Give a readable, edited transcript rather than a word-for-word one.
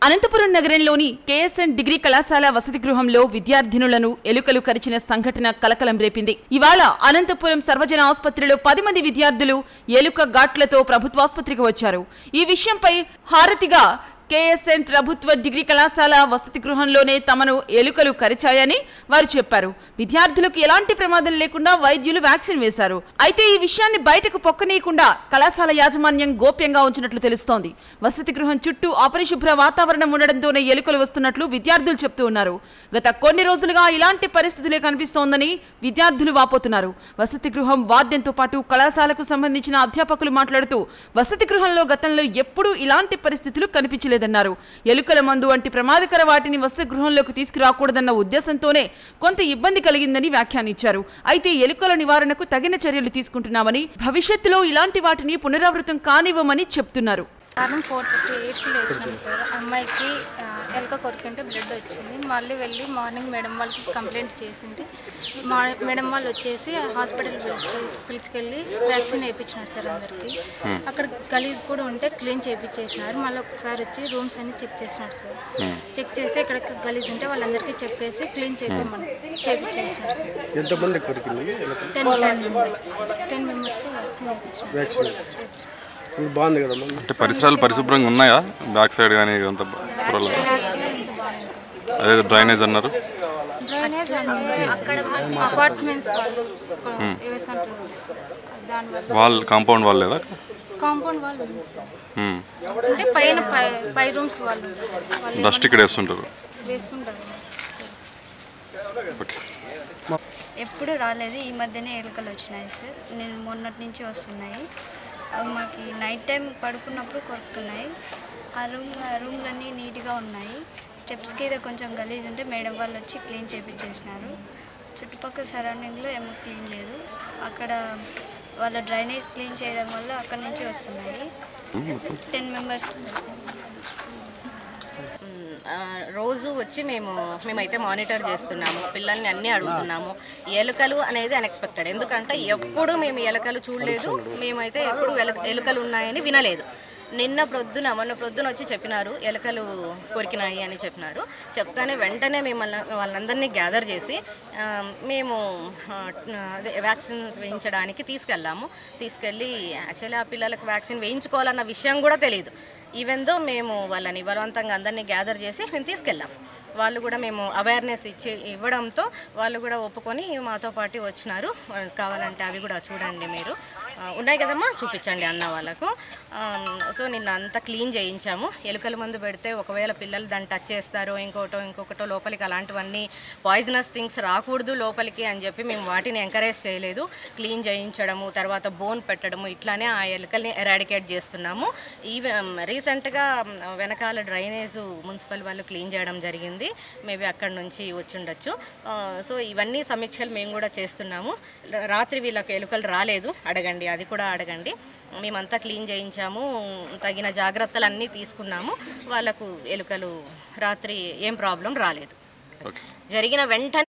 అనంతపురం నగరంలోని KSN degree కళాశాల వసతి గృహంలో విద్యార్థినులను ఎలుకలు కరిచిన సంఘటన కలకలం రేపింది. ఇవాళ అనంతపురం సర్వజన ఆసుపత్రిలో 10 మంది విద్యార్థులు ఎలుక ఘాట్లతో ప్రభుత్వాసుపత్రికి వచ్చారు. ఈ విషయంపై హారతిగా కేఎస్ఎన్ ప్రభుత్వ డిగ్రీ కళాశాల వసతి గృహంలోనే తమను ఎలుకలు కరిచాయని వారు చెప్పారు. విద్యార్థులకు ఎలాంటి ప్రమాదం లేకుండా వైద్యులు వ్యాక్సిన్ వేశారు. అయితే ఈ విషయాన్ని బయటకు పొక్కనీయకుండా కళాశాల యాజమాన్యం గోప్యంగా ఉంచినట్లు తెలుస్తోంది. వసతి గృహం చుట్టూ అపరిశుభ్ర వాతావరణం ఉండడంతోనే ఎలుకలు వస్తున్నట్లు విద్యార్థులు చెప్తూ ఉన్నారు. గత కొన్ని రోజులుగా ఇలాంటి పరిస్థితులే కనిపిస్తోందని విద్యార్థులు వాపోతున్నారు. వసతి గృహం వార్డెన్తో పాటు కళాశాలకు సంబంధించిన అధ్యాపకులు మాట్లాడుతూ వసతి గృహంలో గతంలో ఎప్పుడూ ఇలాంటి పరిస్థితులు కనిపించలేదు. ఎలుకల మందు వంటి ప్రమాదకర వాటిని వసతి గృహంలోకి తీసుకురాకూడదన్న ఉద్దేశంతోనే కొంత ఇబ్బంది కలిగిందని వ్యాఖ్యానించారు. అయితే ఎలుకల నివారణకు తగిన చర్యలు తీసుకుంటున్నామని, భవిష్యత్తులో ఇలాంటి వాటిని పునరావృతం కానివ్వమని చెప్తున్నారు. 4:38కి లేచినాం సార్. అమ్మాయికి ఎలుక కొరికింటే బ్లడ్ వచ్చింది. మళ్ళీ వెళ్ళి మార్నింగ్ మేడం వాళ్ళకి కంప్లైంట్ చేసింటే మేడం వాళ్ళు వచ్చేసి హాస్పిటల్ పిలుచుకెళ్ళి వ్యాక్సిన్ వేయించినారు సార్ అందరికీ. అక్కడ గలీజ్ కూడా ఉంటే క్లీన్ చేయించేసినారు. మళ్ళీ ఒకసారి వచ్చి రూమ్స్ అన్ని చెక్ చేసినారు సార్. చెక్ చేసి ఎక్కడ గలీజ్ ఉంటే వాళ్ళందరికీ చెప్పేసి క్లీన్ చేయించేసినారు సార్. 10 మెంబర్స్కి వ్యాక్సిన్ వేయించినారు. బాగుంది కదా. అంటే పరిసరాలు పరిశుభ్రంగా ఉన్నాయా? బ్యాక్ సైడ్ కానీ ఇదంతా అదే డ్రైనేజ్ అన్నారు. డ్రైనేజ్ అంటే అక్కడ అపార్ట్మెంట్స్ వాళ్ళు వాళ్ళు కాంపౌండ్ వాళ్ళు లేదా? కాంపౌండ్ వాళ్ళు ఉంది సార్. అంటే పైన పై రూమ్స్ వాళ్ళు డస్ట్ ఇక్కడ వేస్తుంటారు. ఎప్పుడు రాలేదు, ఈ మధ్యనే ఎలుకలు వచ్చినాయి సార్. నేను మొన్నటి నుంచి వస్తున్నాయి. మాకు నైట్ టైం పడుకున్నప్పుడు కొరుకుతున్నాయి. ఆ రూమ్లన్నీ నీట్గా ఉన్నాయి. స్టెప్స్కి ఏదో కొంచెం గలీజ్ ఉంటే మేడం వాళ్ళు వచ్చి క్లీన్ చేయించేసినారు. చుట్టుపక్కల సరౌండింగ్లో ఏమో క్లీన్ లేదు. అక్కడ వాళ్ళ డ్రైనేజ్ క్లీన్ చేయడం వల్ల అక్కడి నుంచి వస్తున్నాయి. 10 మెంబర్స్ రోజు వచ్చి మేమైతే మానిటర్ చేస్తున్నాము. పిల్లల్ని అన్నీ అడుగుతున్నాము. ఎలుకలు అనేది అన్ఎక్స్పెక్టెడ్. ఎందుకంటే ఎప్పుడు మేము ఎలుకలు చూడలేదు, మేమైతే ఎప్పుడు ఎలుకలు ఉన్నాయని వినలేదు. మొన్న ప్రొద్దున వచ్చి చెప్పినారు ఎలుకలు కొరికినాయి అని చెప్పినారు. చెప్తానే వెంటనే వాళ్ళందరినీ గ్యాదర్ చేసి మేము వ్యాక్సిన్ వేయించడానికి తీసుకెళ్ళి యాక్చువల్లీ ఆ పిల్లలకు వ్యాక్సిన్ వేయించుకోవాలన్న విషయం కూడా తెలియదు. ఈవెన్ దో మేము వాళ్ళని బలవంతంగా అందరినీ గ్యాదర్ చేసి మేము తీసుకెళ్ళాం. వాళ్ళు కూడా మేము అవేర్నెస్ ఇవ్వడంతో వాళ్ళు కూడా ఒప్పుకొని మాతో పాటు వచ్చినారు. కావాలంటే అవి కూడా చూడండి, మీరు ఉన్నాయి కదమ్మా, చూపించండి అన్న వాళ్ళకు. సో నిన్న అంతా క్లీన్ చేయించాము. ఎలుకల మందు పెడితే ఒకవేళ పిల్లలు దాన్ని టచ్ చేస్తారో ఇంకొకటో లోపలికి అలాంటివన్నీ పాయిజనస్ థింగ్స్ రాకూడదు లోపలికి అని చెప్పి మేము వాటిని ఎంకరేజ్ చేయలేదు. క్లీన్ చేయించడము, తర్వాత బోన్ పెట్టడము, ఇట్లానే ఆ ఎలుకల్ని ఎరాడికేట్ చేస్తున్నాము. రీసెంట్గా వెనకాల డ్రైనేజ్ మున్సిపల్ వాళ్ళు క్లీన్ చేయడం జరిగింది. మేబీ అక్కడి నుంచి వచ్చుండొచ్చు. సో ఇవన్నీ సమీక్షలు మేము కూడా చేస్తున్నాము. రాత్రి వీళ్ళకి ఎలుకలు రాలేదు, అడగండి, అది కూడా అడగండి. మేమంతా క్లీన్ చేయించాము, తగిన జాగ్రత్తలు అన్నీ తీసుకున్నాము. వాళ్ళకు ఎలుకలు రాత్రి ఏం ప్రాబ్లం రాలేదు. జరిగిన వెంటనే